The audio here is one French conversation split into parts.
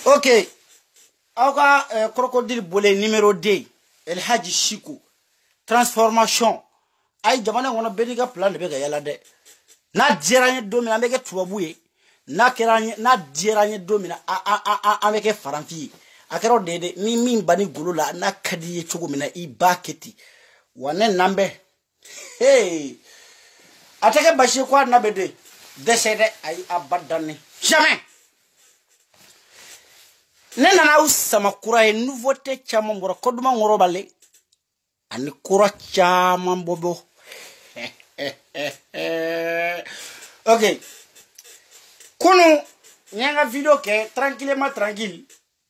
Ok. Awa crocodile bolé numéro 2. El Hadji Chico. Transformation. Ay jamana ngona beniga plan de bega yala de. Na diranye domina meke tuwabuye. Na keranye na diranye domina ameke faranfi. Akero dede mi bani gulula na kadiye chogo mina I baketi. Wane nambe. Hey. Ateke bashi kwa nabede. Décédé ay abadane. Jamais. Nena na usama kura nouveauté chama mbora koduma ngorobale. Ani kura chama bobo. Ok. Kono nyanga video ke tranquille.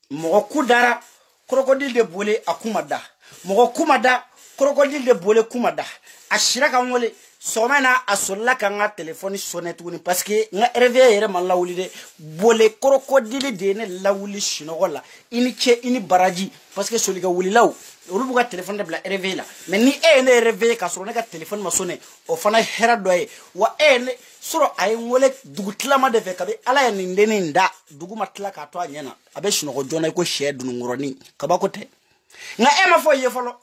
Moko kudara crocodile de bolé akumada. Moko kumada crocodile de bolé kumada. Ashira ka ngole somena asolla kanga téléphone sonnet woni parce que nga réveiller yere man lawuli de bolé crocodile de ne lawuli shinogola ini baraji parce que soliga wuli law olu buga téléphone de bla réveiller la mais ni ne réveiller ka soro ne ka téléphone ma sonné o fana hera doye wa ne soro ay ngole dugutla ma de fe kabe ala ya ndeni nda duguma tla ka to anyana abe shinogo jona ko shedu ngoroni kabakote nga ma fo ye folo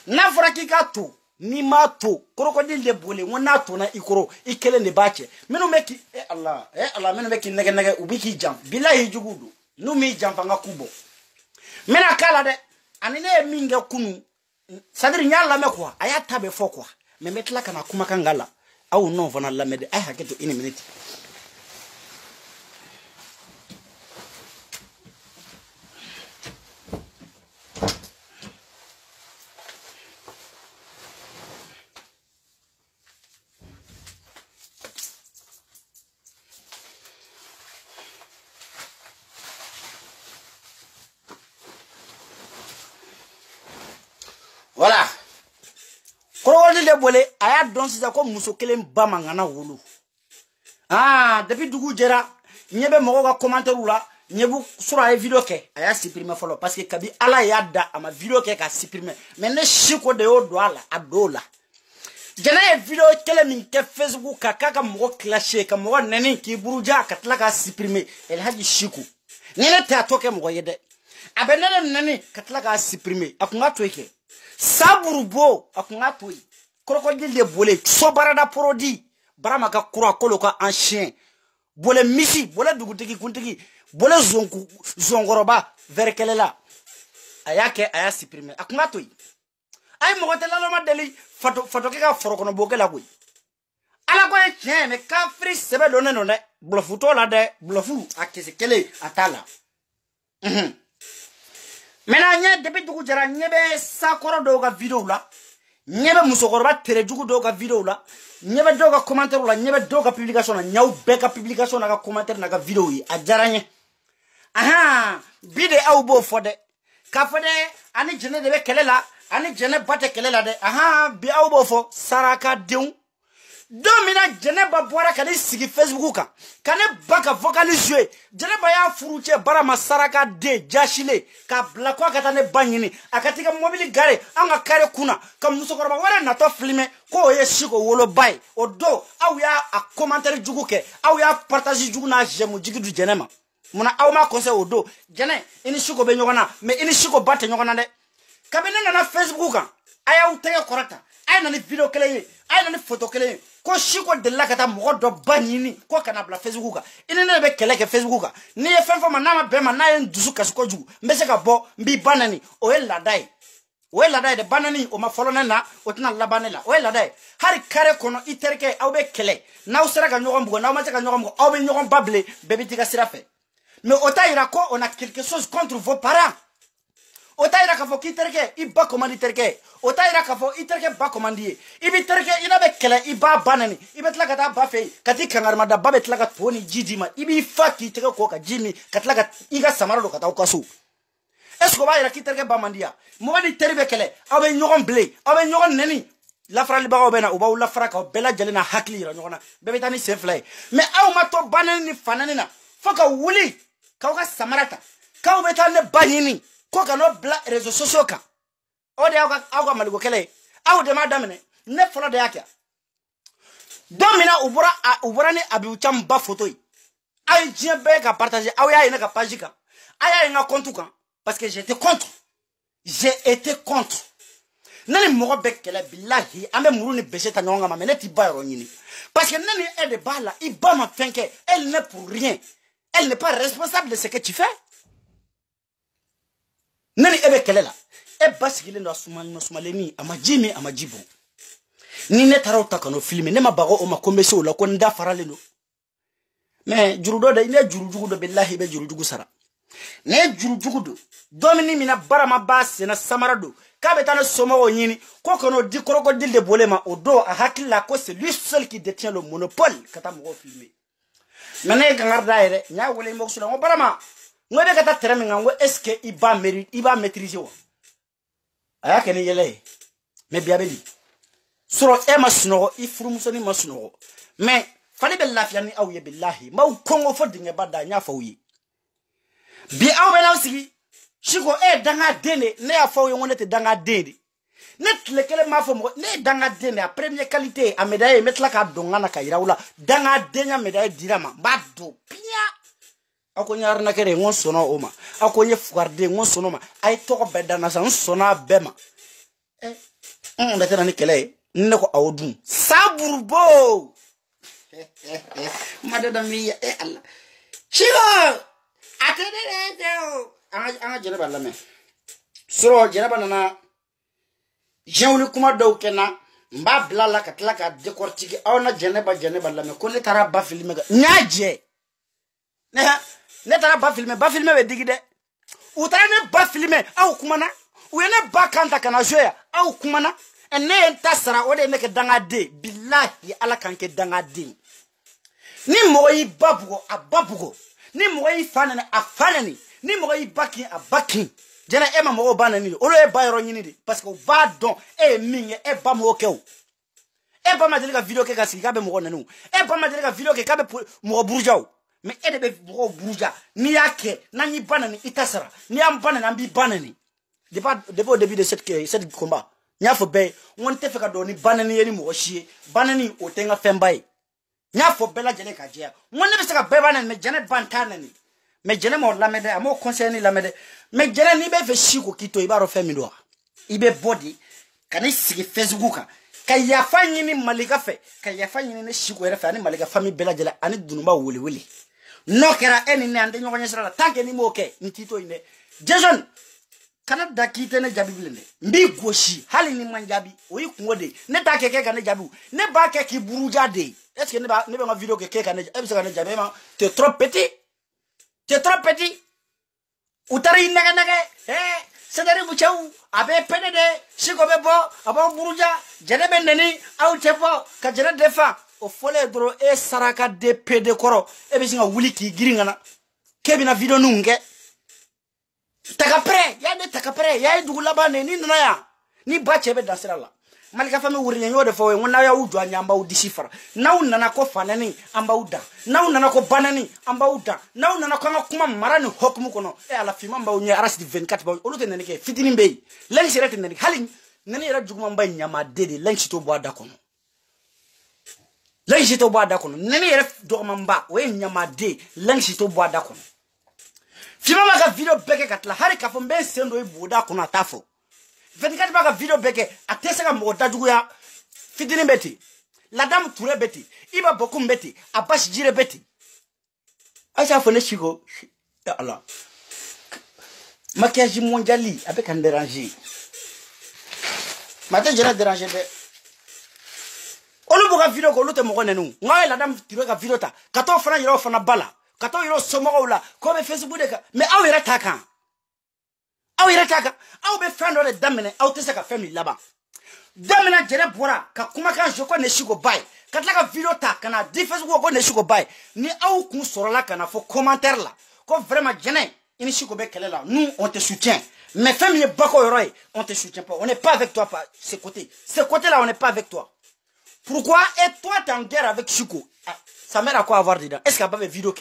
na fraki ka to ni mato crocodile de bolé wona to na ikoro ikele ne bache meno meki Allah meno meki nege ubiki jam billahi jugudu no mi jam fanga kubo mena kala de anine minga kunu sadri nyalla me kwa aya tabe fo kwa me metla kana kuma kangala au non vona la mede ay haketo une minute. Voilà. Crocodile de bolé aya don sisa ko muso kelen ba mangana wulu. Depuis dugu jera nyebe mogo ka commentaire la nyebu sura ay video ke aya supprimer follow parce que kabi ala ya da ama video ke ka supprimer mais ne chiko de o do ala adola. Jana e video kele min ke Facebook ka kaka mogo clasher ka mogo neni ki buruja ka tla ka supprimer El Hadji Chico. Nene ta toke mogo yede. Abenele neni ka tla ka supprimer akunga toike. Saburubo akunga toi crocodile de bolé sobarada porodi barama ka kura kolo ka en chien bolé misi bolé dugutigi kuntigi bolé zongoroba verkelela ayake aya supprimer akunga toi ay mo gotela lo madeli fato ke ka foro kono bokela koy ala ko e chien me ka free sebe do neno ne blofu to la de blofu akese kele atala Mena nye depuis dugu jara nyebe sakoro do ga video la nyebe musokoroba tere dugu do ga video la nyebe do ga commentaire la nyebe do ga publication la nyaw be ka publication na ga commentaire na ga video yi a jara nye bide au bo fode ka fode ani jene de be kelela ani jene bate kelela de bi au bo fo saraka deun domina jene ba boara kali sigi Facebook ka kane baka vocaliser jene ba ya furuche bara masaraka de jashile ka blakwa katane banyini akatika mobile gare anga kare kuna ka musokoroba wala na to filme ko ye shiko wolo bay odo aw ya a commentaire jugu ke aw ya partager jugu na jemu jigidu jenema muna aw ma conseil odo jene ini shiko be nyogona mais ini shiko bate nyogona de kabene na Facebook ka aya utege korata ay na ni video kele ay na ni photo kele ko shiko de la kata mo do banyini ko kana bla Facebook ka ini ne be kele ke Facebook ka ni e fen fo manama be manay ndusu kasuko jugu mbese ka bo mbi banani o ella dai de banani o ma folona na o tina labanela o ella dai hari kare kono iterke aw be kele na usara ka nyogom bugo na ma ka nyogom bugo aw be nyogom bable bebe tika sirafe mais o taira ko on a quelque chose contre vos parents. Otaira ka fo kiterke iba commandi terke otaira ka fo iterke ba commandi ibi terke ina be kele iba banani ibetla ka ta ba fe kati kangarma da babetla ka toni jidima ibi faki teke ko ka jimi katla ka iga samara do ka ta kasu esko ba ira kiterke ba mandia mo wadi terbe kele abe nyogon blé abe nyogon neni la fra liba obena uba la fra ka bela jalena hakli ra nyogona bebe tani seflay mais aw ma to banani ni fanani na foka wuli ka ka samarata ka betane banini ko ka no bla réseaux sociaux ka o de aga maligo kele aw de madame ne folo de yakia domina ubura ni abiucham ba photo yi ay jien be ka partager aw ya ina ka page ka aya nga contre kan parce que j'étais contre. J'ai été contre. Nani mogo bekele billahi ame muru ni bese ta nyonga ma meneti ba yoro nyini. Parce que nani elle de bala iba ma fenke, elle n'est pour rien. Elle n'est pas responsable de ce que tu fais. Nani ebe kelela. E basigile ndo sumaleni amajimi amajibo. Ni ne tara utakano filme ne mabago o makombeso la ko nda farale no. Mais jurudo da ine jurujugu do billahi be jurujugu sara. Ne jurujugu do domini mina barama basse na samarado ka betana somo o nyini ko kono di crocodile de bolema o do a hakilla ko c'est lui seul qui détient le monopole kata mo filmer. Mane gangarda ere nya wole mo sula mo barama ngobe kata teremi ngango est-ce que iba maîtriser wa aya kene yele me biabeli suro e masuno I furu musoni masuno mais fali be lafiya ni awye billahi ma kongo fo dinge bada nya fawyi bi awbe na sigi shiko e danga dene ne afaw yo ngone te danga dede net lekele ma fo mo ne danga dene a première qualité a médaille metla ka donga na kayira wala danga denya médaille dirama bado pia akonya arna kere ngon sono oma akonye fuarde ngon sono ma ay toko bedana san sona bema on betena ni kele ne ko awdum saburbo madada mi Allah chigo atene deo anga jere balla me suro jere banana jewli kuma do kena mba blala katla ka décortiquer awna jene balla me ko ne tara ba filme ga nyaje ne tara ba filme be digide ou tara ne ba filme aw kuma na ou ne ba kanta kana joya aw kuma na ene entasara ode ne ke danga de billahi ala kanke danga de ni moyi babugo ababugo ni moyi fanane afanani ni moyi baki abaki jena ema mo banani olo e bayro nyini de parce que va don e minge e ba mo kew e ba ma delika video ke kasi kabe mo nanu e ba ma delika video ke kabe mo burjaw mais e de be mo burja ni yake na ni banani itasara ni am banani ambi banani depuis au début de cette combat nya fo be won te feka do ni banani yeni mo chie banani o tenga fembai nya fo bela jene ka jea won ne be seka be banani me jene bantanani me jene mo lamede amo conseil ni lamede me jene ni be fe shiko kito ibaro femi do ibe body kani sigi Facebook ka ya fanyi ni malika fe ka ya fanyi ni shiko ere fa ni malika fami bela jela ani dunumba wuli wuli no kera eni ne ande nyoko nyesra tanke ni mo ke ntito ine Jason kana dakite ne jabi bilende mbi goshi hali ni manjabi oyi kungode ne ta keke kana jabi ne ba ke ki buruja de est-ce que ne ba ma vidéo ke kana ne jabi ma tu es trop petit utari naga sedari buchau abe penede siko bebo aba buruja jene bendeni au tepo ka jene defa o fole dro e saraka de pede koro e be singa wuli ki giringana kebi na video nunge takapre ya dugula bane ni naya ni bache be dansira la malika fami wuri nyo de fo ngona ya udu anyamba udisifara na unana ko fanani amba uda na unana ko banani amba uda na unana ko kuma marani hokmu kono e ala fima amba unye arasi 24 ba olute nene ke fitini mbey len sirete nene halin nene era juguma mbay nyama dede len sito bo ada kono len sito bo ada kono nene era dogma mba we nyama de len sito bo ada kono fima maka video beke katla hari ka fo mbe sendo e boda kono atafo 24 baka video beke ateseka mo dajugu ya fitini beti la dame Touré beti iba bokum beti abash jire beti acha fone chigo ya Allah maquillage mondiali avec un déranger mate jena déranger de olu boka video ko lute mo konenu ngai la dame Touré ka video ta kato fana yiro fana bala kato yiro somo la ko be Facebook de ka mais awira taka aw be fando de damene aw tese ka fami laba damena jere bora ka kuma kan joko ne shigo bay katla ka video ta kana di Facebook ko ne shigo bay ni aw kun sorola kana fo commentaire la ko vraiment jene ini shigo be kelela nous on te soutient mais fami bako yoroy on te soutient pas on n'est pas avec toi pas ce côté là on n'est pas avec toi pourquoi et toi t'es en guerre avec Chico Sa mère a quoi avoir dedans? Est-ce qu'elle a vidéo?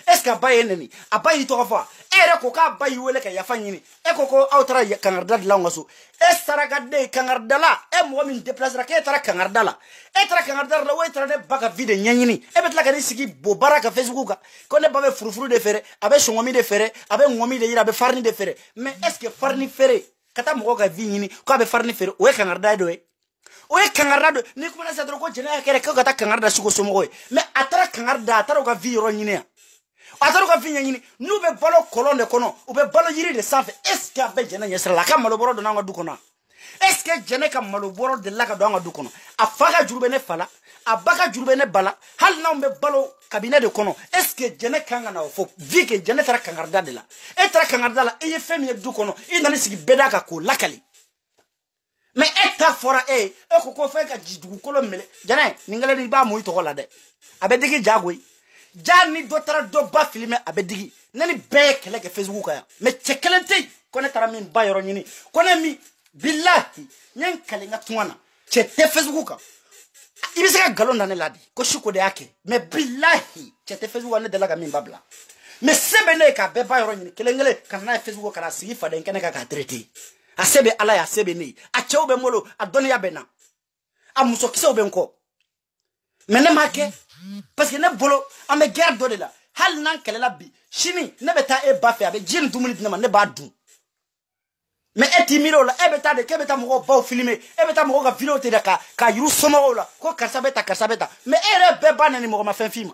Est-ce qu'elle a ennemi? A pas eu trois fois. Elle a coca ba yuele ka yafa nyini. E koko autra kangarda la ngaso. E saragade kangarda la. E mo min déplacer ka tara kangarda la. E tara kangarda la we tara ne baka vide nyanyini. E betla ka sigi bo baraka Facebook ka. Ko ne ba be furufuru de fere, abe songomi de fere, abe ngomi de yira, abe farni de fere. Mais est-ce que farni fere kata mo ka vi nyini ko abe farni fere o e kangarda do e. Oye kangarda ni kuma na sadro ko jena kere ko kata kangarda suko somo mais atara kangarda atara ka vi ro nyine atara ka vi nyine nu be balo kolon de kono u be balo yiri de safe est-ce que be jena nyesra la ka malo boro do nanga du kono est-ce que jena ka malo boro de la ka do nanga du kono afaka jurube ne fala abaka jurube ne bala hal na be balo cabinet de kono est-ce que jena kanga na fo vi que jena tara kangarda de la e tara kangarda la e femi du kono e nani sigi bedaka ko lakali. Mais eta fora e ko fe ka jidu ko mele jana ningale ni ba moy to la de abedigi jagwe jani do tara do ba filmer abedigi nani be kele ke Facebook ya mais chekelente ko ne tara min ba yoro nyini ko ne mi billahi nyen kale nga tuana chete Facebook ibi saka galon na ne ladi ko shuko de yake mais billahi chete Facebook ne de la ga min babla mais sebe ne ka be ba yoro nyini kele ngele kana Facebook kana sigi fa den kene ka traiter asebe ala ya sebe ni achew be molo adoni ya bena amuso kiso be nko mene make parce que ne bolo ame guerre do de la hal nan kele la bi shini ne beta e bafe abe jin 2 minutes ne ba du mais eti miro la e beta de ke beta mo ba filmer e beta mo ga vidéo te de ka yuru somo la ko karsa beta mais ere be ba nani mo ma fin film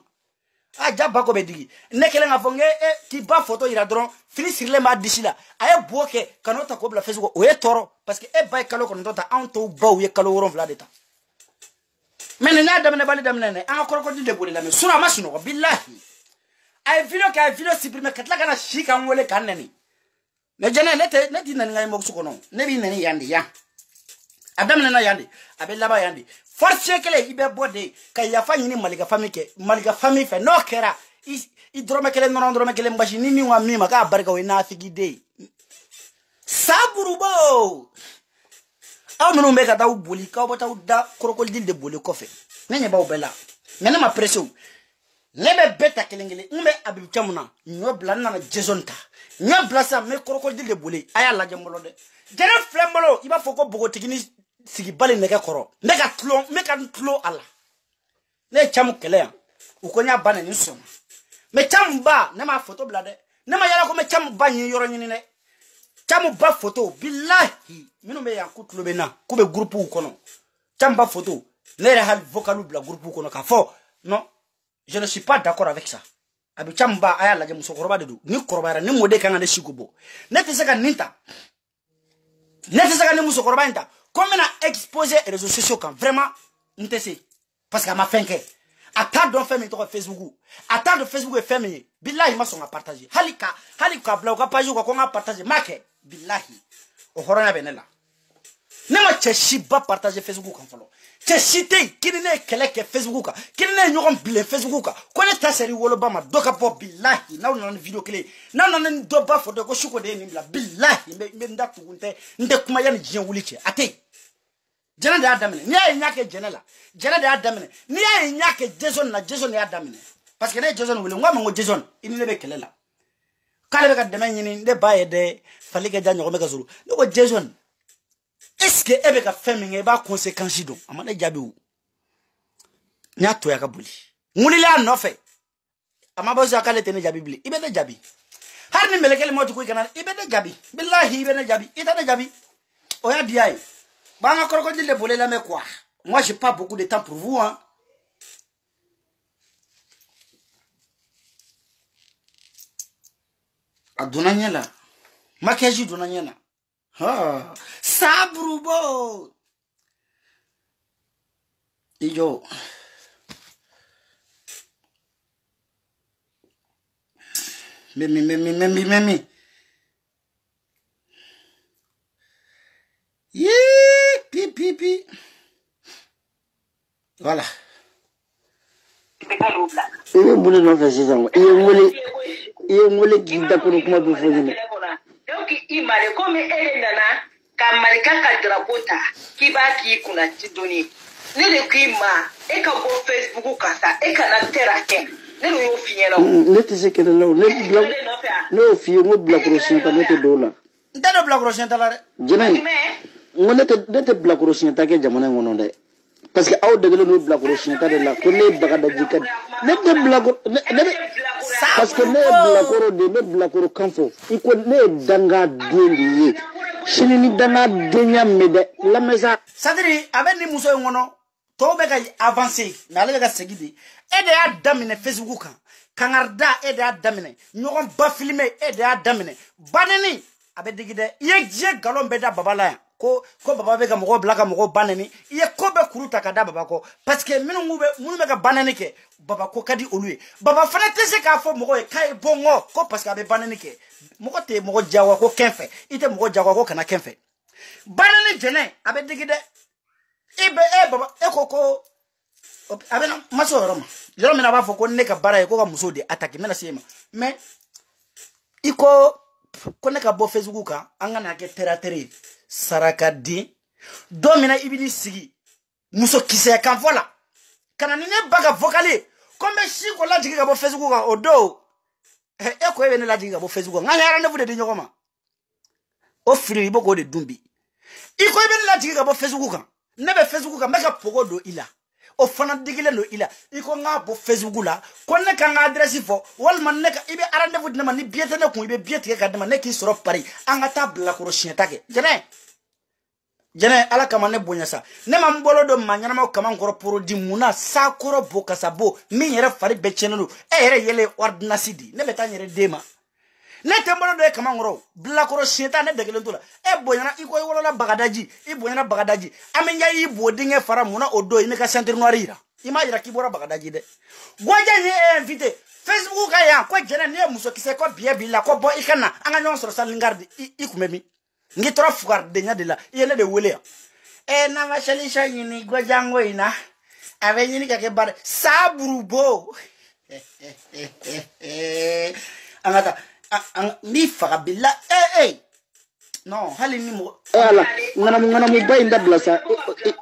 aja bako be digi ne kele nga fonge ki ba photo ira dron fini sur le ma disila aye boke kanota ko bla Facebook o e toro parce que e bay kalo ko ndota anto ba o ye kalo woron vla deta mais na dam ne bali dam ne an ko ko dile boli la me sura masino ko billahi ay video supprimer katla kana shika ngole kanani ne jene ne di nan ngay mo su ko non ne bi nani yandi ya adam ne na yandi abella ba yandi force kele ibe bode kay ya fanyini maliga famille fe no kera i drome kele non drome kele mbashi nini wa mima ka barka we na figide saburu bo aw menu meka daw boli ka bota da crocodile de boli ko fe nenya ba obela mena ma pression lebe beta kelengele umbe abib chamuna nyo blan na jesonta nyo blasa me crocodile de boli aya la jambolo de jere flembolo iba foko bogo tikini sigi bali nega koro meka tlo ala ne chamu kele ya ukonya bana ni soma me chamu ba ne ma photo blade ne ma yala ko me chamu ba nyi yoro nyini ne chamu ba photo billahi minu me yanku tlo be na ko be groupe ukono chamu ba photo ne re hal vocalu bla groupe ukono ka fo non je ne suis pas d'accord avec ça abi chamu ba aya la jamu so koroba de do ni koroba ra ni mode kan ande shikubo ne te saka ninta ne te saka ni muso koroba ninta. Comme on a exposé les réseaux sociaux quand vraiment, on te sait. Parce qu'elle m'a fait que. Attends de faire mes Facebook. Attends de Facebook et faire mes. Billahi, ma son a partagé. Halika, blauka, page ou qu'on a partagé. Make. Billahi. Au horona benela. Ne ma cheshi ba partager Facebook en follow. Cheshite, qui n'est que Facebook. Qui n'est n'aura blé Facebook. Quand ta série Wolobama, doka po billahi. Na on a une vidéo clé. Na on a une doba photo ko shuko de nimla. Billahi. Me nda tugunte. Nde kumaya ni jian wuliche. Ate. Jena de adamene ni ay nyake jenela jena de adamene ni ay nyake Jason na Jason ya adamene parce que ne Jason wule ngwa ngo Jason ini lebe kelela kale be ka deme nyini nde baye de falike janyo ko meka zuru ngo Jason est-ce que ebe ka feminge ba conséquence do amana jabi wu nya to ya ka buli nguli la no fe amabo za kale tene jabi bili ibe de jabi har ni melekele mo ko kana ibe de jabi billahi ibe de jabi ita de jabi oya diai. Banga crocodile de la mais quoi? Moi j'ai pas beaucoup de temps pour vous hein. Adonanya la. Makiaji donanya na. Ha, sabrubo. Iyo. Memi. Pi. Voilà. Il voulait nous faire ça. Il voulait qu'il t'a connu comment vous faisiez. Donc, il m'a dit, comme elle est nana, quand Malika Kadrapota, qui va qui qu'on a donné. ne de qui ma e ka bo Facebook ka sa e kana terake ne no yo finyelo ne te se kele lo ne o fi mo bla crochien ta ne te dola ndado bla crochien ta la re jene ngone te bla crochien ta ke jamana ngono de parce que aw de no bla crochien ta de la ko ne baga da jikat ne te bla parce que ne bla koro de ne bla koro kanfo iko ne danga dendi sini ni danga denya mede la mesa sadiri abe ni muso ngono to be ga avancer na le ga segidi e de ya damine Facebook kan kangarda e de ya damine nyogon ba filmer e de ya damine baneni abe digide ye je galon be da babala ya ko baba be ga mogo blaka mogo baneni ye ko be kuruta ka da baba ko parce que minu be ga baneni ke baba ko kadi oluye baba fana tese ka fo mogo e kai bongo ko parce que abe baneni ke mogo te mogo jawa ko kenfe ite mogo jawa ko kana kenfe baneni jene abe digide ibe baba ko abe na maso roma yoro mina ba fo ko ne ka bara ko ga muso de attaque mena sema mais iko ko ne ka bo Facebook ka angana ke teratere saraka di domina ibini sigi muso kise kan fola kana ni ne baga vocali comme si ko la jigi ka bo Facebook ka odo e ko ebe ne la jigi ka bo Facebook nga yara ne bude de nyokoma o firi boko de dumbi iko ebe ne la jigi ka bo Facebook ka ne be Facebook ka meka pogo do ila o fana digile no ila iko nga bo Facebook la ko ne ka nga adresse fo wal man ne ka ibe rendez-vous de man ni biete ne ko ibe biete ka de man ne ki soro Paris anga tabla ko chien take jene ala kama ne bonya sa ne ma mbolo do manyana ma kama ngoro poro di muna sa koro boka sabo mi yere fari be chenelu e yere yele ordinance di ne beta yere dema ne tembolo do e kama ngoro bla koro chien ne degele ntola e bonya iko wolo la bagadaji i bonya na bagadaji amenya yi bodinge fara muna odo ine ka centre noirira imagine ki bora bagadaji de goja ni e invité Facebook ka ya ko jene ne muso kise ko bia bila ko bo ikana anga nyon soro salingardi ikumemi ngi tora fugar de nya de la yene de wele e na ma shalisha yini gojango ina ave yini ka ke bar sabrubo angata mi faga billa non hali ni mo ala ngana mu bay ndabla sa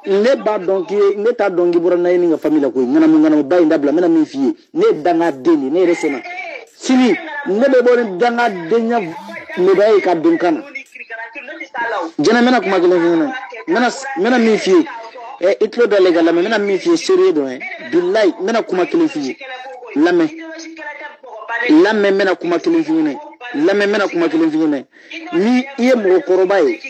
ne ba donc ne ta dongi borana ni nga famille ko ngana mu bay ndabla mena mi fi ne danga deni ne resena sini ne be bon danga denya me bay ka dunkana jena mena kuma gele mena mi fi itlo da legal mena mi fi sérieux do billahi mena kuma kele fi lame mena kuma kele fi ne lame mena kuma kele fi ne ni iye mo koroba e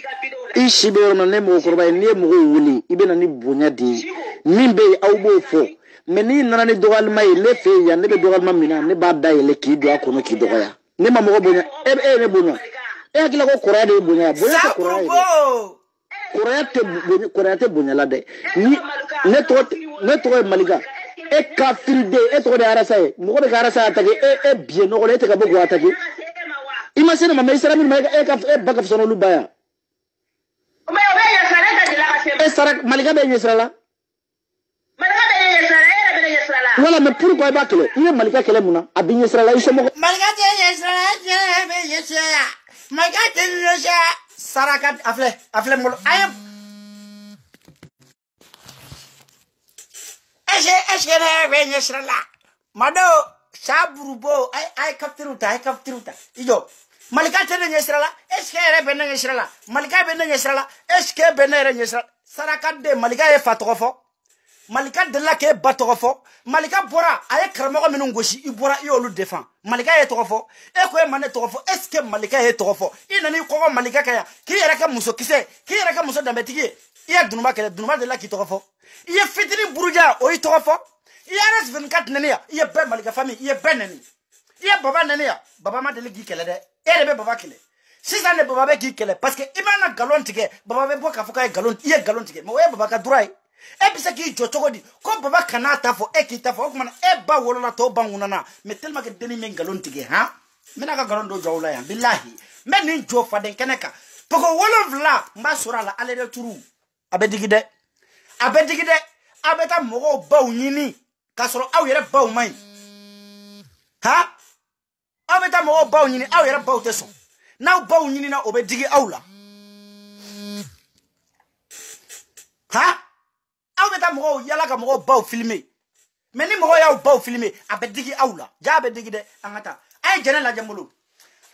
ishibe no ne mo koroba ni mo wuli ibena ni bonya di nimbe awbo fo meni nana ni dogal may le fe ya ne be dogal mamina ne ba dai le ki do akono ki do ya ne ma mo bonya ne bonya akila ko korea de bonya korea te bonya la de ni ne to malika e kafir de e to de arasa e mo de arasa attaque e bien no ko te ka bogo attaque imagine ma mais sera mi ma e baka sono lu baya o me ya sara da de la ka e sara malika be ni sara la wala mais pourquoi ba kele il malika kele muna abin sara la iso mo malika te sara be yesaya malika te yesaya saraka afle molo ayam Eske ne be yesara la mado sabrubo ay kaptiruta ijo malika te ne yesara la eske re be ne yesara la malika be ne yesara la eske be ne re yesara saraka de malika e fatofo malika de la ke batofo malika bora ay karamo minun goshi i bora i olu defend malika e tofo e ko e mane tofo eske malika e tofo inani ko malika kaya ki yere ka muso kise ki yere ka muso dambetigi iya dunuma de la ki tofo iye fitini buruja o i tofo iye res 24 nenia iye be malika famille iye beneni iye baba nenia baba ma de gi kele de e be baba kele sisa ne baba be gi kele parce que imana galon tike baba be boka fuka galon iye galon tike mo e baba ka durai e bisa ki jotogodi ko baba kana tafo e ki tafo ko man e ba wolola to bangunana me tellement que deni men galon tike ha mena ka galon do jawla ya billahi men ni jo faden keneka poko wolovla mba sura la ale de turu abedigide abeta mogo baw nyini kasoro aw yere baw mai ha abeta mogo baw nyini aw yere baw teso na baw nyini na obedigi awla ha taa mɔgɔw yala ka mɔgɔw baw filmer mais ni mɔgɔw y'aw baw filmer a bɛ digi aw la ja a bɛ digi dɛ an ka taa a ye jɛnɛ lajɛ n bolo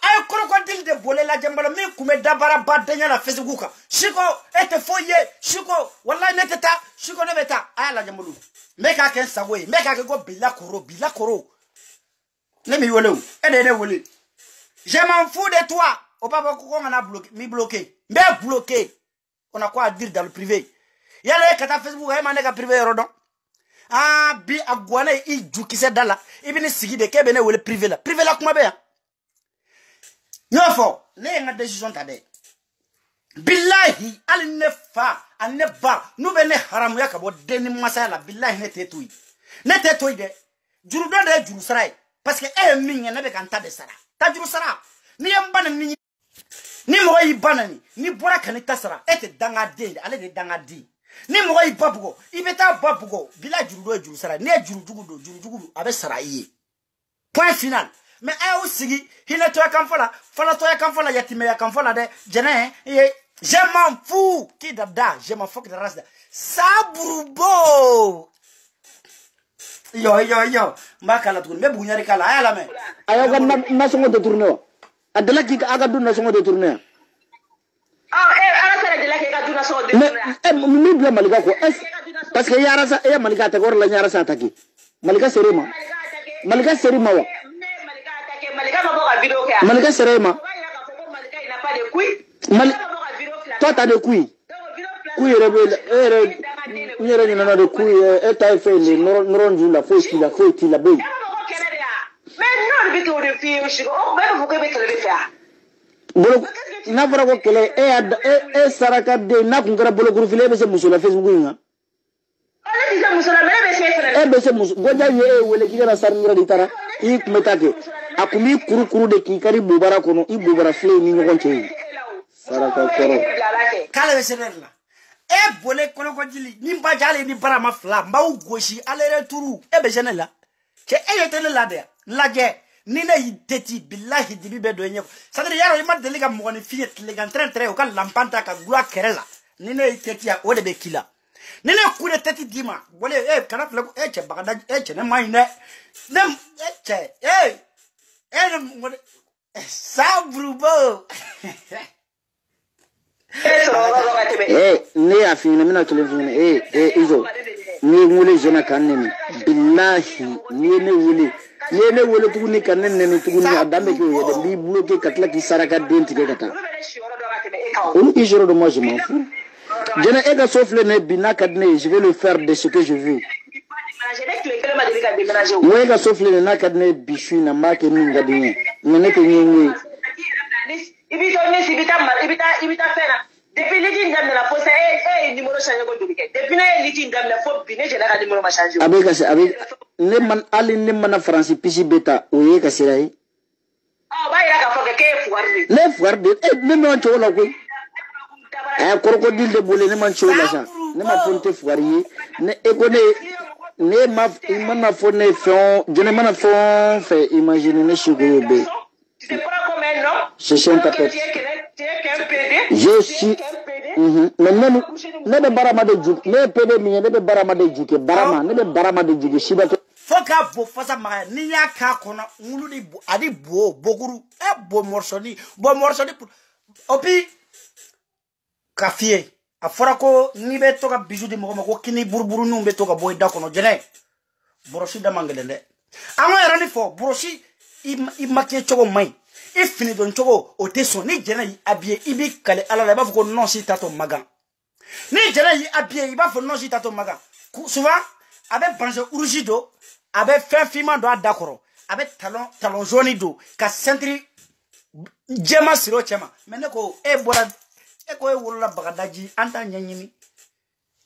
a ye krokodil de bole lajɛ n bolo min tun bɛ dabaraba dɛɲɛ la Facebook kan Chiko e tɛ foyi ye Chiko wallahi ne tɛ taa Chiko ne bɛ taa a y'a lajɛ n bolo n bɛ k'a kɛ n sago ye n bɛ k'a kɛ ko bilakoro ne m'i wele o e de ye ne wele je m'en fous de toi o b'a fɔ ko n kana m'i bloqué n bɛ bloqué on a quoi à dire dans le privé yala e ka taa Facebook e ma ne ka privé yɔrɔ dɔn ah bi a guana i ju kisɛ da la i bɛ ne sigi de k'e bɛ ne wele privé la kuma bɛ yan n'o ne ye n ka décision ta dɛ billahi hali ne fa ani ne ba n'u bɛ ne haramuya ka bɔ den ni masaya la billahi ne tɛ to yen dɛ juru dɔ de ye juru sara ye parce que e ye min kɛ ne bɛ ka n ta de sara ta juru sara n'i ye n ba ni mɔgɔ y'i ba nani n'i bɔra ka n'i ta sara e tɛ dangaden ale de ye dangaden ni mɔgɔ y'i ba bugɔ i bɛ taa ba bugɔ billahi juru dɔ ye juru sara n'i ye jurujugu don a bɛ sara i ye point final mais a y'aw sigi hinɛtɔya kan fɔ la falatɔya kan fɔ la yatimɛya kan fɔ la dɛ jɛnɛ je m'en fous qui dada je m'en fous que race saburubo yo m'a kala tuguni n bɛ buguɲari kala a y'a lamɛn a y'aw ka nasɔngɔ détourné wa a dala k'i ka a ka du nasɔngɔ détourné wa ala sera dela k'e ka du nasɔngɔ détourné min bila Malika kɔ parce que e ye Malika attaqué o de la n ye Arasa attaqué Malika sera e ma wa Malika sera e ma toi t'as des couilles yɛrɛ bɛ n yɛrɛ ɲinɛna de couilles e ta ye fɛn de nɔrɔ ju la foyi t'i la bɛ yen n'a fɔra ko kɛlɛ e saraka den n'a tun kɛra bolokurufili e bɛ se muso la Facebook in kan e bɛ se muso Gɔja ye e wele k'i kana sari yɔrɔ de taara i tun bɛ taa kɛ a kun b'i kurukuru de k'i kari bobara kɔnɔ i bobara filɛ ni ɲɔgɔn cɛ ye saraka kɔrɔ k'ale bɛ se ne la e bole kɔlɔkɔjili ni ba jale ni barama fila n b'aw gosi ale yɛrɛ turu e bɛ se ne la cɛ e ye tɛ ne la dɛ lajɛ ni ne y'i tɛti bilahi dibi bɛ don e ɲɛ sadiri yarɔ i ma deli ka mɔgɔninfin ye tilegan tɛrɛn o ka lampan ta ka gula kɛrɛ la ni ne y'i tɛti yan o de bɛ k'i la ni ne coup de tête d'i ma wale kana filɛ ko cɛ bagada cɛ ne ma ɲi dɛ ne cɛ saburubo ne y'a f'i ɲɛna n bɛna kelen f'i ɲɛna Izo n'i ye n wele jeune kan nɛni bilahi n'i ye ne wele tuguni ka ne nɛni tuguni a dan bɛ kɛ o ye dɛ n b'i bloqué ka tila k'i saraka den tigɛ ka taa olu i jure de moi je m'en fous Jɛnɛ e ka so filɛ ne bi n'a ka di ne ye je vais le faire de ce que je veux moi e ka so filɛ ne n'a ka di ne ye bi su in na n b'a kɛ min ka di n ye mais ne tɛ ɲɛ n ye i b'i to ɲɛsi i bɛ taa fɛn na depuis liti in daminɛna fo sisan e ye numéro changé ko joli kɛ depuis ne ye liti in daminɛ fo bi ne jɛnɛ ka numéro ma changé a bɛ ka se hali ne mana faransi pisi bɛ ta o ye ka sira ye o b'a yira k'a fɔ k'e ye fugari de ye ne ye fugari de ye ne ma cogo la koyi a ye krokodil de bole ne ma cogo la sa ne ma fɔ n tɛ fugari ye ne e ko ne mana fɔ ne fɛn Jɛnɛ mana fɛn o fɛn imagine ne Chiko y'o bɛɛ je suis un tapette je suis mais ne bɛ barama de ju ne ye PD min ye ne bɛ barama de ju kɛ barama ne bɛ barama de ju kɛ sibatɔ fo k'a bo fasa maga ni y'a k'a kɔnɔ ŋulu ni ani bo bokuru bo morsoni et puis ka f'i ye a fɔra ko n'i bɛ to ka bisu di mɔgɔ ma ko kini buruburuninw bɛ to ka bɔ i da kɔnɔ Jɛnɛ bɔrɔsi da man gɛlɛn dɛ an ka yɛrɛ ni fɔ bɔrɔsi i maquillé cogo man ɲi i fini don cogo o tɛ sɔn ni Jɛnɛ y'i habillé i b'i kale ala la i b'a fɔ ko nɔnsi tatɔ magan ni Jɛnɛ y'i habillé i b'a fɔ nɔnsi tatɔ magan souvent a bɛ bange rouge don a bɛ fɛn finman don a da kɔrɔ a bɛ talon jaune don ka ceinture jɛma siri o cɛ ma mais ne ko e wolola bagadaji an t'a ɲɛɲini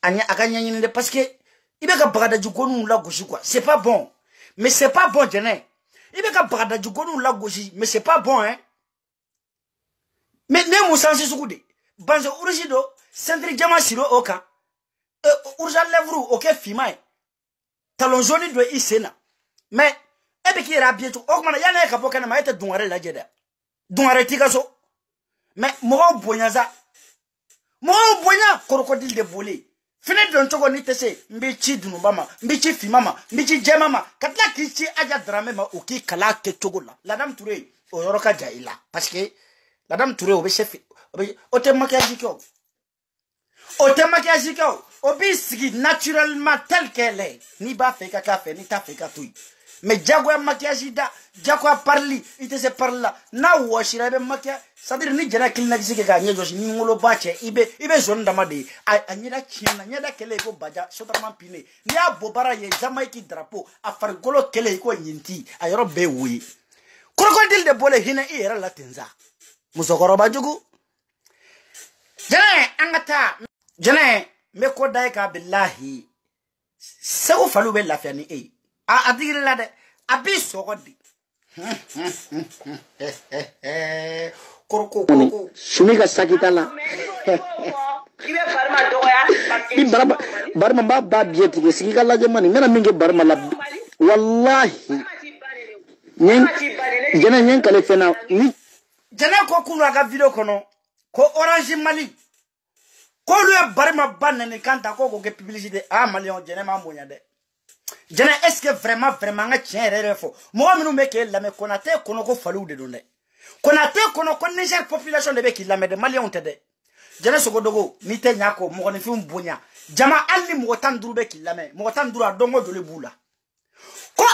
a ka ɲɛɲini de parce que i bɛ ka bagadaji goniw lagosi quoi c'est pas bon mais c'est pas bon Jɛnɛ i bɛ ka bagadaji goniw lagosi mais c'est pas bon hein mais ne musansi sugu de bange rouge don ceinture jɛma siri o kan rouge à lèvres o kɛ finman ye talon jaune don i sen na mais e bɛ k'i yɛrɛ habillé cogo o kumana yanni e ka bɔ kɛnɛma e tɛ dungare lajɛ dɛ dungare t'i ka so mais mɔgɔw bonya sa mɔgɔw bonya krokodil de bole fini don chogo ni tese mbichi dunubama mbichi fimama mbichi jemama katla kichi aja drame ma uki kala ke chogo la dame Touré o yoroka jaila parce que la dame Touré obe chef ote maquillage ko obi sigi naturellement tel qu'elle est ni ba fait ka fait ni ta fait ka tout mais jago maquillage da jago parli ite se parla na washira be maquillage c'est-à-dire ni jana kilina gisike ga nyejo ni ngolo bache ibe zone damade anyida china nyada kele ko baja sotarman pine ni abobara ye jamaiki drapeau afar golo kele ko nyinti ayoro be wi krokodil de bole hina era la tenza musokoro bajugu jana angata jana me ko dai ka billahi sego falu be lafia ni adigire la de abi sogodi koroko Shumika sakita la i barma ba bieti ke sigi kala jamani mena minge barma la wallahi nyen kale fena ni jana ko kunu aga video kono ko Orange Mali ko lu barma banne kanta ko ke publicité Malion jana ma monya de jana est-ce que vraiment nga tien rere fo mo minu meke la me konate kono ko falu de donne konate kono ko Niger population de be ki la me de Malion tede jana sogo dogo ni te nyako mo ni fi mbonya jama alli mo tan durube ki la me mo tan dura dongo dole bula ko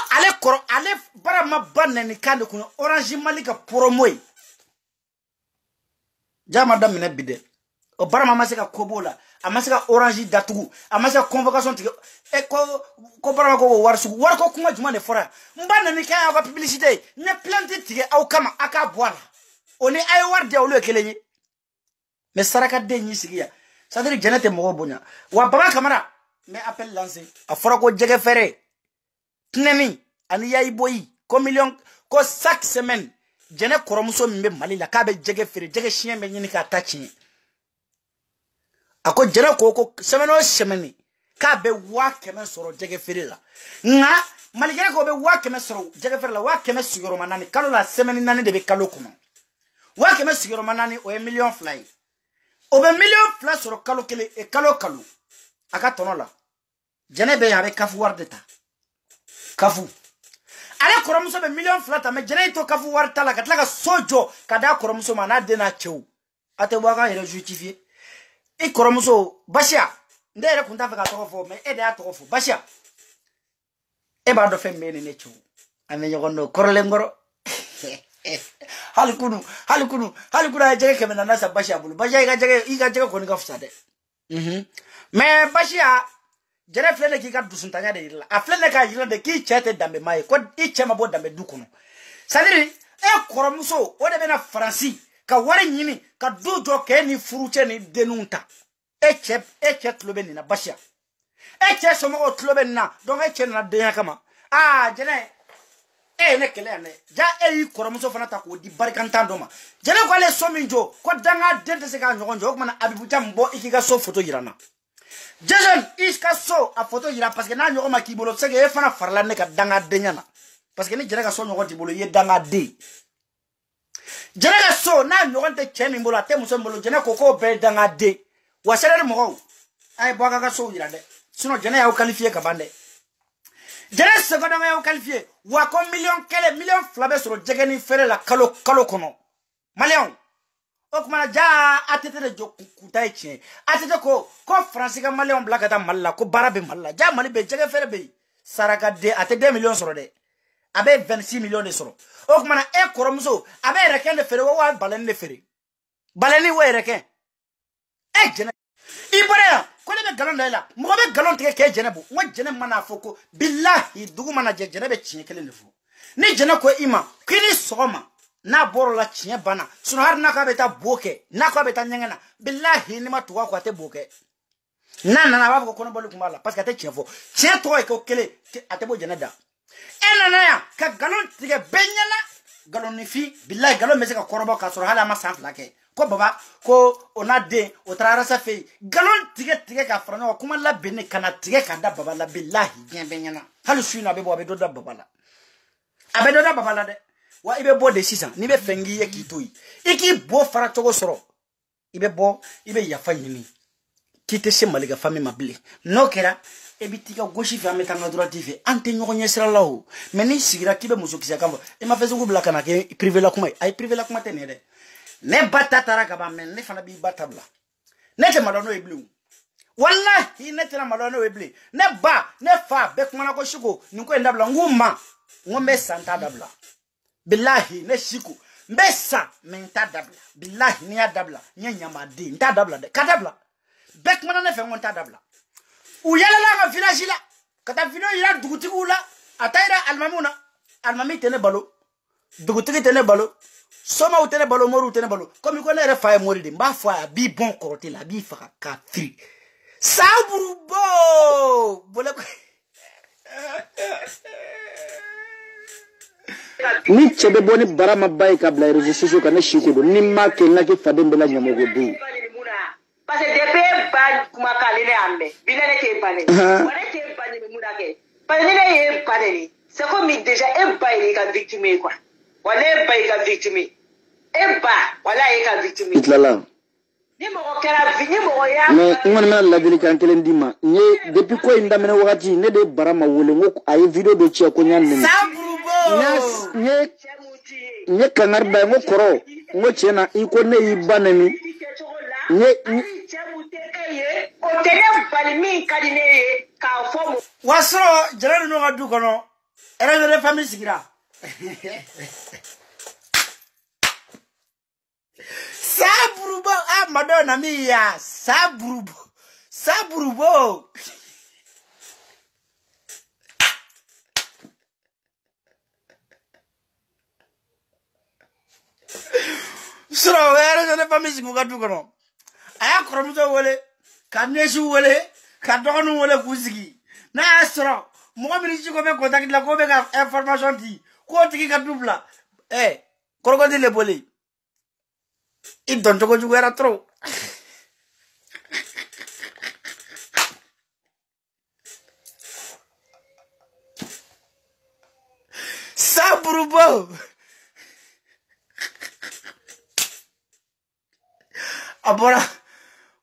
ale barama banne ni kande ko Orange Mali ka promoy jama dam ne bide o barama masika kobola amasika Orange datugu amasika convocation tige ko barama ko warsu war ko kuma juma ne fora mbana ni kaya ko publicité ne planté tige aw kama aka boala oni ay warde o le kelenyi mais saraka de nyi sigiya c'est-à-dire janate mo bonya wa baba kamara mais appel lancé afora ko jege fere tnemi ani yayi boyi ko million ko chaque semaine jene koromuso mbe Mali la ka be jege fere jege chien be nyini ka tachi ako jere ko semaine ka be wa keme soro jege fere la nga Mali jere ko be wa keme soro jege fere la wa keme sigoro manani kalo la semaine nani de be kalo kuno wa keme sigoro manani o million fly o be million fly soro kalo kele e kalo aka tono la jene be yabe kafu wardeta kafu ale koromuso be million flata me jene to kafu warta la katla ka sojo kada koromuso mana de na chew ate bwaga ere justifier e koromuso bashia ndere kunta fe ka to fo me e de ato fo bashia e ba do fe me ne chew ame nyogono korole ngoro halikunu jege ke menana sa bashia bulu bashia iga jege ko ni ka fsade me bashia jere flene ki ka dusuntanya de ila a flene ka yila de ki chete dambe mai ko i chema bo dambe dukuno sadiri e koromuso o de bena franci ka wari nyini ka dojo ke ni furuche ni denunta e che klobe ni na bashia e che somo o klobe na donc e che na de kama jene ne kele ne ja e koromuso fana ta ko di barikantando ma jene ko le sominjo ko danga dente se ka nyogonjo ko mana abibu jambo ikiga so photo yirana Jason iska so a photo yira parce que na nyoko makibolo sege e fana farla ne ka danga de nyana parce que ni jere ka so nyoko tibolo ye danga de jere ka so na nyoko te chemi mbolo ate muso mbolo jene koko be danga de wa sere mo ay boga ka so yira de sinon jene ya o qualifier ka bande jere se ko danga ya o qualifier wa ko million flabe sur jege ni fere la kalo kono malion okuma ja atete de jokuta eche atete ko France ka Mali on blakata malla ko barabe malla ja Mali be jege fere be saraka de ate 2 millions soro de abe 26 millions de soro okuma na e koromuso abe reken de fere wa balen de fere baleni we reken e jene ibore ko le be galon dela mo be galon te ke jene bu mo jene mana foko billahi dugu mana jene be chin kele nefo ni jene ko ima kini soma na boro la chien bana suno har na ka beta boke na ka beta nyangana billahi ni matuwa ko ate boke na ba ko kono bolu kumala parce que ate chien fo chien to e ko kele ate bo jena da na ya ka galon tige benyana galon ni fi billahi galon mese ka korobo ka soro hala ma sant la ke ko baba ko ona de o trara sa fe galon tige ka frano kuma la bene kana tige ka da baba la billahi bien benyana halu suina be bo be do da baba la abe do da baba la de wa ibe bo de sisa ni be fengi ye kitoi iki bo fara togo soro ibe bo ibe yafa yini qui te se maliga famille ma blé no kera e bitika gauche fait mettre en droite fait ante ñoko ñesra lawo mais ni sigira kibe muso kisa kambo e ma Facebook bla kana ke privé la kuma ay privé la kuma tene de ne batatara ka ba men ne fana bi batabla ne te malono e bleu wallahi ne te malono e bleu ne ba ne fa be kuma na ko shiko ni ko ndabla nguma ngombe santa dabla billahi ne shiku mbesa menta dabla billahi ni adabla nyanyama di nta dabla de kadabla bek mana ne fe ngonta dabla u yala la village la kata video ira dugutigu la ataira almamuna almami tene balo dugutigi tene balo soma u tene balo moru tene balo comme ko ne refa mori de mba fa bi bon korote la bi fa ka tri saburu bo bole ni chebe boni barama bay kabla réseaux sociaux kana shiko ni make na ke fadem bela nyamogo du parce que depuis ban kuma kalile ambe binene ke bane wala ke bane muna ke parce que ne e bane c'est comme déjà e bayi ka victime quoi wala e bayi ka victime e ba wala e ka victime itlala ni mo kera vini mo ya mais ngone mena la vili kan kelen dima ni depuis ko inda mena wakati ne de barama wole ngoko ay video do ci ko nyan ni nye kangar ba ngo koro ngo chena iko ne ibanani nye o tele balimi kadine ka fomo wasro jara no ngadu kono era de famille sigira sabrubo a madonna mia sabrubo sura era de famille sigira du kono aya kromuzo wole kanesu wole kadonu wole kuzigi na asro mo mi ci ko be contact la ko be ka information di ko tiki ka dubla koroko de le bolé il donne ko ju era trop sabrubo abora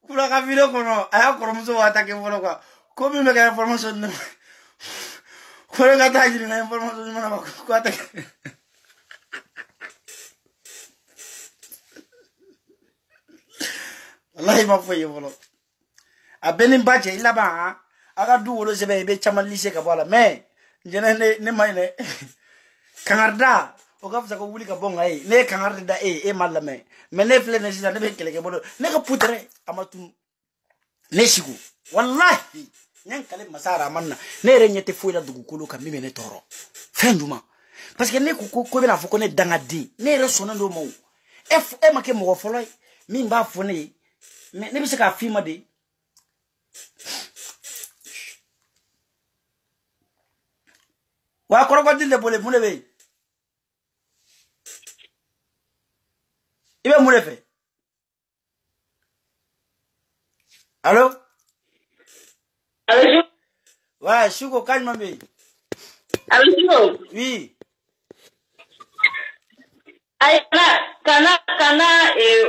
kula ka video kono aya kromuzo wata ke bolo ka ko mi me ka information ne ko ga ta jini na information mana ba ko ata wallahi ma foye bolo abeni baje ila ba aga du wolo sebe be chaman lycée ka bola mais jene ne mayne kangarda o ga fza ko wuli ka bonga ne kangarda e malame mais ne fle ne sida ne be kele ke bolo ne ka putre amatu ne shiku wallahi nyan kale masara manna ne renyete foila dugukulu ka mime ne toro fenduma parce que ne ko be na foko ne dangadi ne re sona ndo mo e make mo folo mi mba fone ne bi se ka fima de wa koroko dile bole mune be ibe mune fe allô allô ouais shugo kalma be allô oui ay kana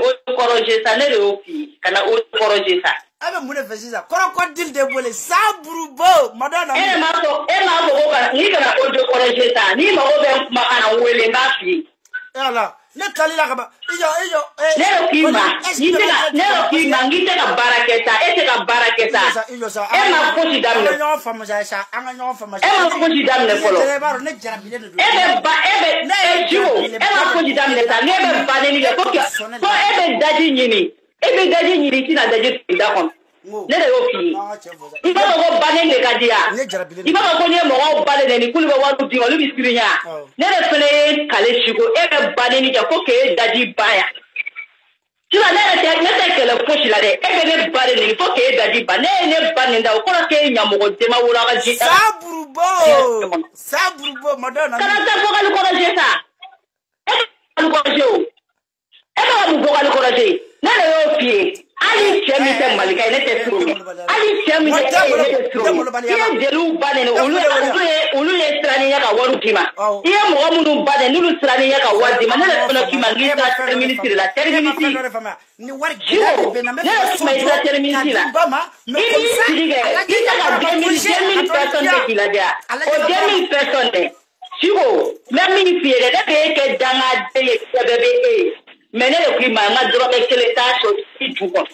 o koroje sa ne ofi kana o koroje sa abe mune fe sisa koroko dile de bole sabrubo madonna ma ko kana ni kana o koroje sa ni ma o be makana wele ngafi ala ne kalila kaba iyo ne kima ngite ka baraketa ete ka baraketa ma ko ti damne nyo fama sa anga nyo fama ma ko ti damne polo ne jarabile do ebe jiwo ma ko ti damne ta ne be ba ne ni ko ebe daji nyini ti na daji da kon ne de ofi iba ko bane ne kadia iba ko ne mo bane ne ni kulba wa di olu biskirinya ne de fele kale shigo ebe bane ni ko ke daji baya tila ne te kele poshi la de ebe ne bane ni ko ke daji ba ne bane nda ko ke nyamogo tema wura ga ji sabrubo madonna kana ta ko ko jeta ko jo ebe wa mu ko je ne de ofi ali chemi tɛ malika ye ne tɛ furu hali cɛ min tɛ ne tɛ furu i ye jeliw bannen olu ye sirani ɲɛ ka wari d'i ma i ye mɔgɔ minnu bannen n'olu sirani ɲɛ ka wari d'i ma ne yɛrɛ fana k'i ma n'i taara terminisi la terminisi ne yɛrɛ tuma i taara terminisi la i b'i sigi kɛ i tɛ ka 2000 personnes de k'i lajɛ o 2000 personnes dɛ Chico n bɛ min f'i ye dɛ ne bɛ e kɛ dangaden ye sɛbɛ bɛ e ye mais ne de k'i ma n ka dɔrɔmɛ kelen t'a sɔrɔ i ju kɔnɔ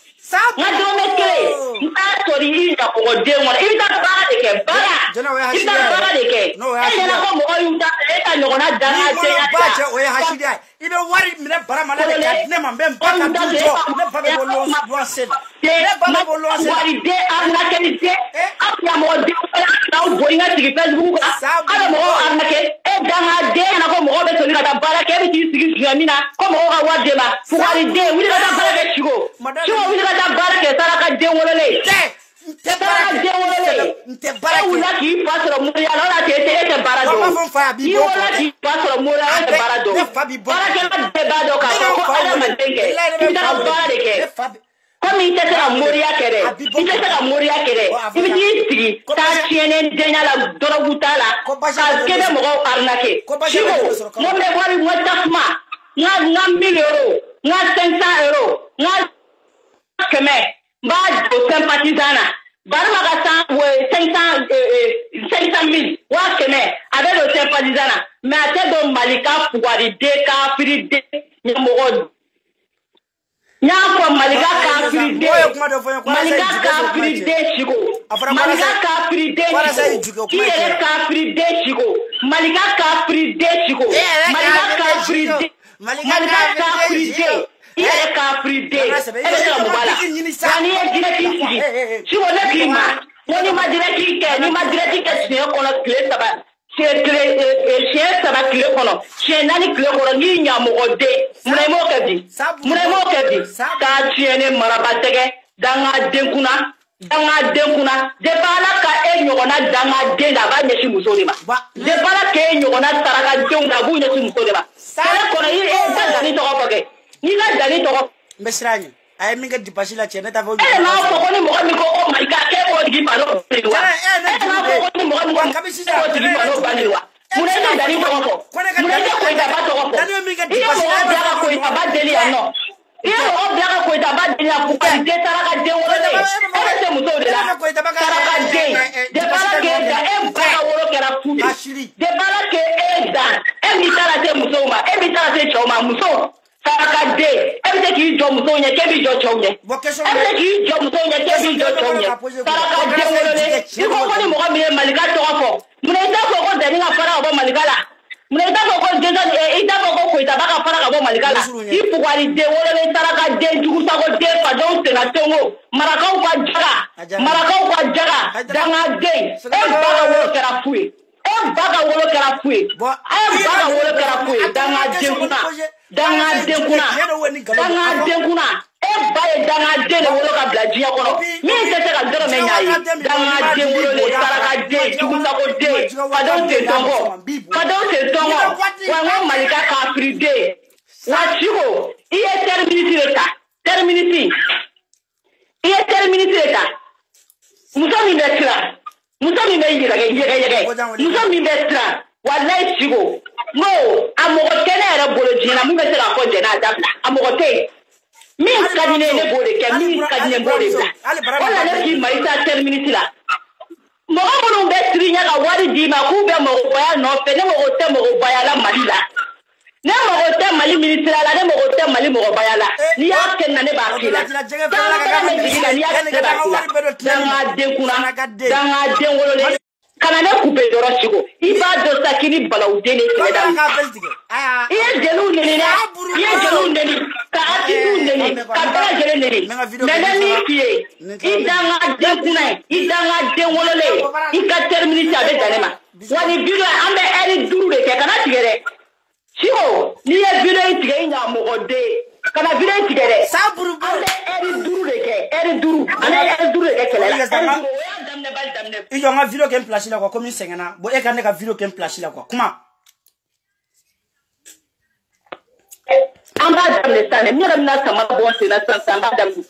n ka dɔrɔmɛ kelen n t'a sɔrɔ i ɲɔgɔnden kɔnɔ i bɛ taa baara de kɛ baara i bɛ taa baara de kɛ e ɲɛna ko mɔgɔ y'u ta e ka ɲɔgɔnna dangaden ya ta o ye hasidiya ye i bɛ wari minɛ barama la de ka di ne ma n bɛ n ba ka du jɔ ne ba bɛ bɔ luwanse la ne ba bɛ bɔ luwanse la wariden arnaqueliden aw ɲamɔgɔdenw n'aw boli n ka sigi Facebook kan aw bɛ mɔgɔw arnaquer e dangaden ɲɛna ko mɔgɔw bɛ soli ka taa baara kɛ e bɛ k'i sigi suɲɛ min na ko mɔgɔw ka wari d'e ma fugariden wuli ka taa baara kɛ Chico wuli ka taa baara kɛ saraka den wololen saraka den wololen e wulila k'i fa sɔrɔ moriya la o la e tɛ baara dɔn i wulila k'i fa sɔrɔ moriya la o tɛ baara dɔn baarakɛla bɛɛ b'a dɔn k'a fɔ ko adamaden kɛ i bɛ taa baara de kɛ komi i tɛ se ka moriya kɛ dɛ i tɛ se ka moriya kɛ dɛ i bɛ t'i sigi taa tiɲɛnen denya la dɔrɔgu t'a la k'a kɛ bɛ mɔgɔw arnaquer Chico mo bɛ wari mo tasuma n ka 1000 euros n ka 500 euros n ka 100 n b'a don sympathisant na barima ka 500 000 waa 100 a bɛ don sympathisant na mais a tɛ don malika fugariden kafiriden ɲɛmɔgɔ n y'a fɔ malika kafiriden Chico malika kafiriden Chico i yɛrɛ kafiriden Chico malika kafiriden Chico malika kafiriden i yɛrɛ kafiriden e bɛ se ka mun b'a la wa n'i ye direct sigi Chico ne k'i ma ko n'i ma direct kɛ n'i ma direct kɛ siɲɛ kɔnɔ tile 3 siɲɛ 3 tile kɔnɔ siɲɛ 4 tile kɔnɔ n'i ɲamɔgɔden munna i m'o kɛ bi k'a tiɲɛni maraba tɛgɛ dangaden kunna depuis Ala ka e ɲɔgɔnna dangaden da a b'a ɲɛsin muso de ma depuis Ala ka e ɲɔgɔnna sarakadenw da a b'u ɲɛsin muso de ma kɛlɛ kɔnɔ i ka danni tɔgɔ fɔ kɛ n'i ka danni tɔgɔ n bɛ siran a ɲɛ a ye min kɛ dipasi la cɛ ne t'a fɔ e m'a fɔ ko ni mɔgɔ min ko ko malika e b'o tigi ma n'o bali wa e m'a fɔ ko ni mɔgɔ min ko e b'o tigi ma n'o bali wa munna i ka danni tɔgɔ fɔ munna i ka Koyitaba tɔgɔ fɔ i ye mɔgɔ bila ka Koyitaba deli yan nɔ i ye mɔgɔ bila ka Koyitaba deli yan fugariden sarakaden wololen e bɛ se musow de la sarakaden depuis Ala k'e dan e ba ka wolo kɛra fu de depuis Ala k'e dan e min taara se musow ma e min taara se cɛw ma musow sarakaden e bɛ se k'i jɔ musow ɲɛ k'e b'i jɔ cɛw ɲɛ e bɛ se k'i jɔ musow ɲɛ k'e b'i jɔ cɛw ɲɛ sarakaden wololen i ko ko ni mɔgɔ min ye malika tɔgɔ fɔ munna i t'a fɔ ko deni ka fara ka bɔ malika la munna i t'a fɔ ko i t'a fɔ ko Koyitaba ka fara ka bɔ malika la i fugariden wololen sarakaden jugusagoden fadenw senna tongo marakaw ka jaga dangaden e ba ka wolo kɛra fu ye dangaden kunna e ba ye dangaden de wolo ka bila diɲɛ kɔnɔ min tɛ se ka dɔrɔmɛ ɲa ye dangaden wololen sarakaden jugusagoden fadenw tɛ dɔn kɔ wa n ko malika kafiriden wa Chico i ye terminisi de ta muso min bɛ siran muso min bɛ yɛgɛyɛgɛ muso min bɛ siran walayi Chico no a mɔgɔ tɛ ne yɛrɛ bolo diɲɛ na mun bɛ se k'a fɔ jɛnɛ a dabila a mɔgɔ tɛ yen min ka di ne b'o de kɛ min ka di ne b'o de bila o la ne k'i ma i taa terminisi la mɔgɔ minnu bɛ siri ɲɛ ka wari d'i ma k'u bɛ mɔgɔbaya nɔfɛ ne mago tɛ mɔgɔbaya la Mali la ne mago tɛ Mali minisiriya la ne mago tɛ Mali mɔgɔbaya la n'i y'a kɛ na ne b'a k'i la dangaden bɛ jigi la n'i y'a kɛ ne b'a k'i la dangaden wololen kana ne coupe dɔrɔn Chico i b'a dɔn sa k'i ni balawuden de kɛlɛ da i ye jeliw neni ka artistes neni ka bɛɛ lajɛlen neni mais ne min f'i ye i dangaden kunna ye i dangaden wololen i ka terminisi a bɛ dan ne ma wa ni video an bɛ heure 5 de kɛ kana tigɛ dɛ Chico n'i ye video in tigɛ i ɲamɔgɔden kana video in tigɛ dɛ an bɛ heure 5 de kɛ heure 5 an bɛ heure 5 de kɛ kɛlɛ la i jɔ n ka video kɛ n place la quoi comme n sɛgɛnna bon e ka ne ka video kɛ n place la quoi kuma an b'a daminɛ sisan dɛ n yɛrɛ bɛna sama bɔ n sen na sisan an b'a daminɛ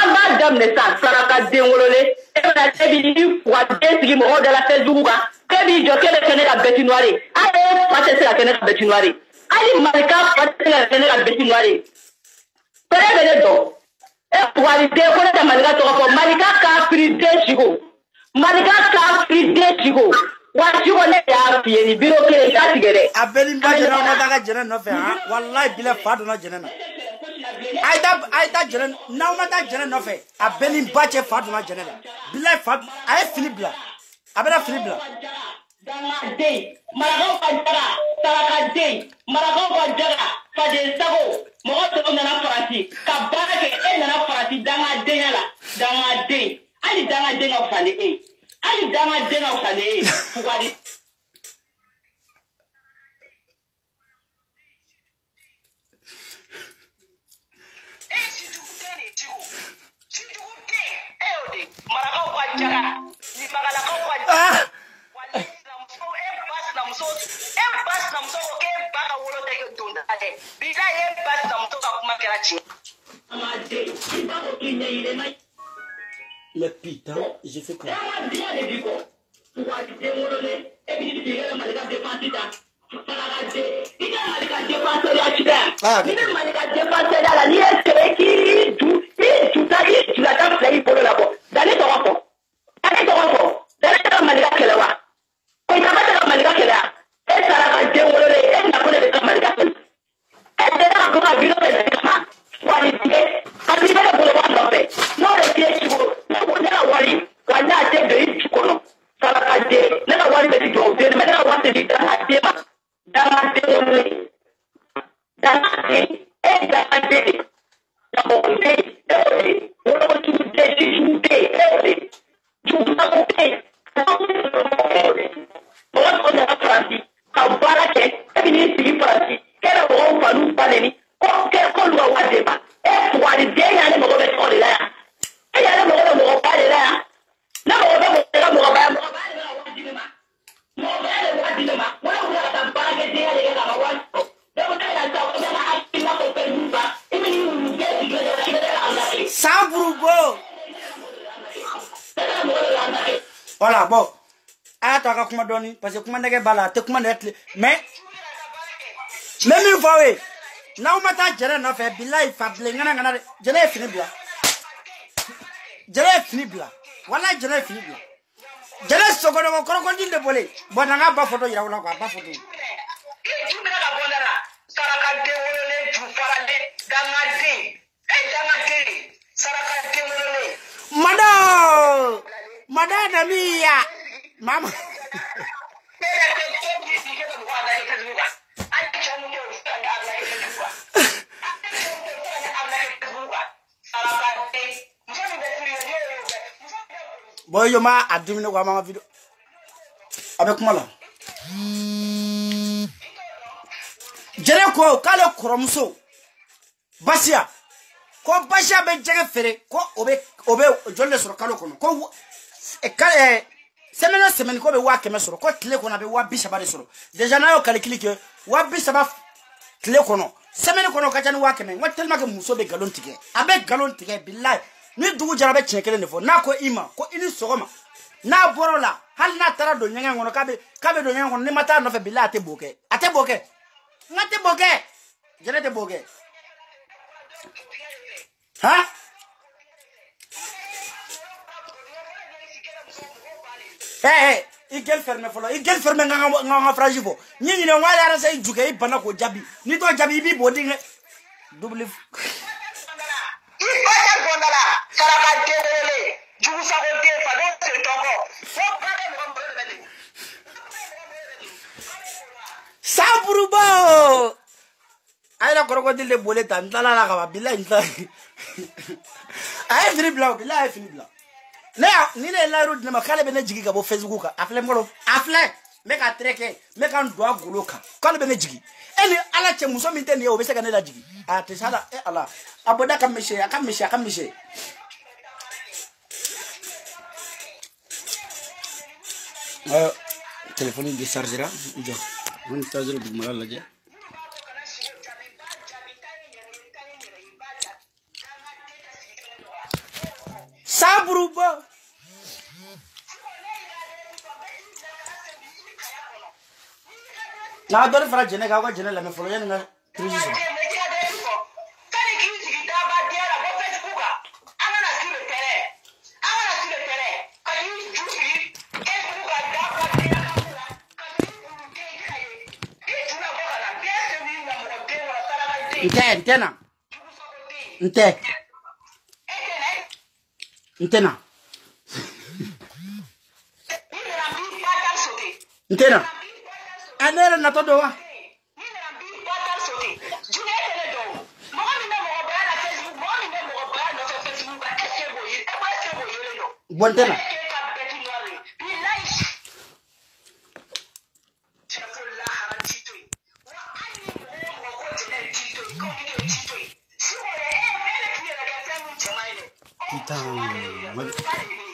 an b'a daminɛ sa saraka den wololen e bɛna e b'i wa den sigi mɔgɔw da la Facebook kan e b'i jɔ k'e bɛ kɛ ne ka bête noire ye hali fa tɛ se ka kɛ ne ka bête noire ye hali Malika fa tɛ se ka kɛ ne ka bête noire ye pere bɛ ne dɔn e wari den ko ne tɛ Malika tɔgɔ fɔ Malika k'a firi den sigo Malika k'a firi den sigo wa sigo ne y'a f'i ye ni biro kelen t'a tigɛ dɛ a bɛ nin ba jɛnɛ ma taa ka jɛnɛ nɔfɛ han walayi bila fa donna jɛnɛ na a ye taa jɛnɛ n'aw ma taa jɛnɛ nɔfɛ a bɛ nin ba cɛ fa donna jɛnɛ la bila fa a ye fini bila a bɛna fini bila dangaden marakaw ka jaga sarakaden marakaw ka jaga faden sago mɔgɔ tɔw nana farati ka baara kɛ e nana farati dangadenya la dangaden hali dangaden ka fisa ni e hali dangaden ka fisa ni e fugari marakaw ka jaga ni magalakaw ka jaga Mais putain, j'ai fait quoi? Voilà, bon. Attends, comment donner parce que comment n'est-ce pas te comment être mais même une fois oui. Now mata jere na fait billahi fable ngana jere fini bla. Jere fini bla. Wala jere fini bla. Jere sogodo ko krokodil de bolé. Bon nga ba photo ira wala ko ba photo. Saraka de wolole ju farade dangade dangade saraka de wolole Madame mia mama boy yo ma adimine ko ma video avec moi là jere ko kale kromso basia ko basia be jege fere ko obe jolle soro kalo kono ko semaine ko be wa keme soro ko tile kono be wa bisaba de soro déjà na yo calcule que wa bisaba tile kono semaine kono ka jani wa keme wa tellement que muso be galon tige abe galon tige billahi ni dugu jarabe chekele ne fo na ko ima ko ini sogoma na borola hal na tara do nyanga ngono kabe do nyanga ngono ni mata no fe billahi ate boke ngate boke jere te boke ha igel ferme folo igel ferme nga fragile ni ne wala ara say juke i bana ko jabi ni to jabi bi bodi nge double ibata gondala saraka dewele jugu sa ko de fa do se toko fo pare mo mbele saburuba ay la krokodil de bolé tan la la ka billahi nta ay fini blanc billahi fini blanc ni ne la route ne makale be ne jigi ka bo Facebook ka afle ngolo afle me ka treke me ka ndo agolo ka kale be ne jigi eni ala che muso min tene o be se ka ne la jigi ate sala e ala aboda ka meshe téléphone di chargera jo on charger du mala la je Buruba. Na dole fara jene ka ko jene la me follow yana transition. Ntena. Anera na todo wa. Bontena. Putain.